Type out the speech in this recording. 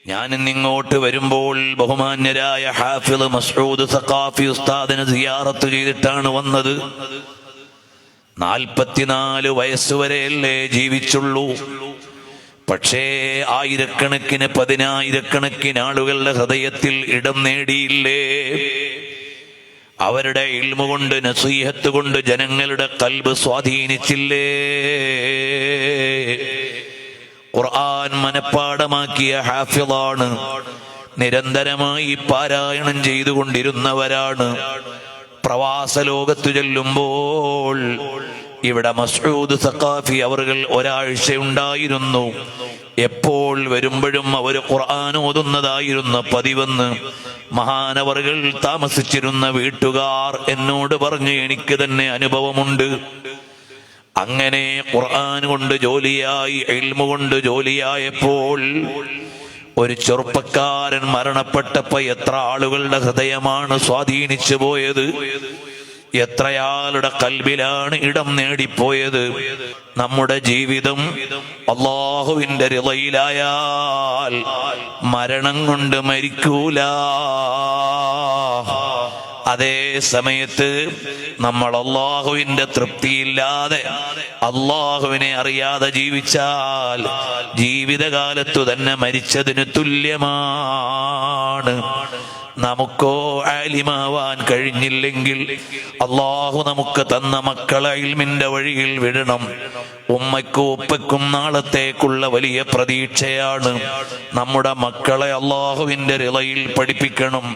ഞാൻ ഇന്നിങ്ങോട്ട് വരുമ്പോൾ ബഹുമാന്യരായ ഹാഫിള് മസ്ഊദ് സഖാഫി ഉസ്താദിനെ സിയാറത്ത് ചെയ്തിട്ടാണ് വന്നത്. 44 വയസ്സുവരെയല്ലേ ജീവിച്ചുള്ളൂ. പക്ഷേ ആയിരക്കണക്കിന് പതിനായിരക്കണക്കിന് ആളുകളുടെ ഹൃദയത്തിൽ ഇടം നേടിയില്ലേ? അവരുടെ ഇൽമു കൊണ്ട് നസീഹത്ത് കൊണ്ട് ജനങ്ങളുടെ ഖൽബ് സ്വാധീനിച്ചില്ലേ? ഖുർആൻ മനഃപ്പാഠമാക്കിയ ഹാഫിളാണ്. നിരന്തരമായി പാരായണം ചെയ്തുകൊണ്ടിരുന്നവരാണ്. പ്രവാസ ലോകത്തു ചെല്ലുമ്പോൾ ഇവിടെ മസ്ഊദ് സഖാഫി അവർകൾ ഒരാഴ്ചയുണ്ടായിരുന്നു. എപ്പോൾ വരുമ്പോഴും അവർ ഖുർആൻ ഓതുന്നതായിരുന്നു പതിവെന്ന് മഹാനവറുകൾ താമസിച്ചിരുന്ന വീട്ടുകാർ എന്നോട് പറഞ്ഞു. എനിക്ക് തന്നെ അനുഭവമുണ്ട്. അങ്ങനെ ഖുർആൻ കൊണ്ട് ജോലിയായി, ഇൽമു കൊണ്ട് ജോലിയായപ്പോൾ ഒരു ചെറുപ്പക്കാരൻ മരണപ്പെട്ടപ്പോ എത്ര ആളുകളുടെ ഹൃദയമാണ് സ്വാധീനിച്ചു പോയത്, എത്രയാളുടെ ഖൽബിലാണ് ഇടം നേടിപ്പോയത്. നമ്മുടെ ജീവിതം അല്ലാഹുവിന്റെ റിളയിലായാൽ മരണം കൊണ്ട് മരിക്കൂല. അതേ സമയത്ത് നമ്മൾ അല്ലാഹുവിന്റെ തൃപ്തിയില്ലാതെ അല്ലാഹുവിനെ അറിയാതെ ജീവിച്ചാൽ ജീവിതകാലത്തു തന്നെ മരിച്ചതിന് തുല്യമാണ്. നമുക്കോ ആലിമാവാൻ കഴിഞ്ഞില്ലെങ്കിൽ അല്ലാഹു നമുക്ക് തന്ന മക്കളെ ഇൽമിന്റെ വഴിയിൽ വിടണം. ഉമ്മയ്ക്കും ഉപ്പയ്ക്കും നാളത്തേക്കുള്ള വലിയ പ്രതീക്ഷയാണ്. നമ്മുടെ മക്കളെ അല്ലാഹുവിന്റെ റിളയിൽ പഠിപ്പിക്കണം.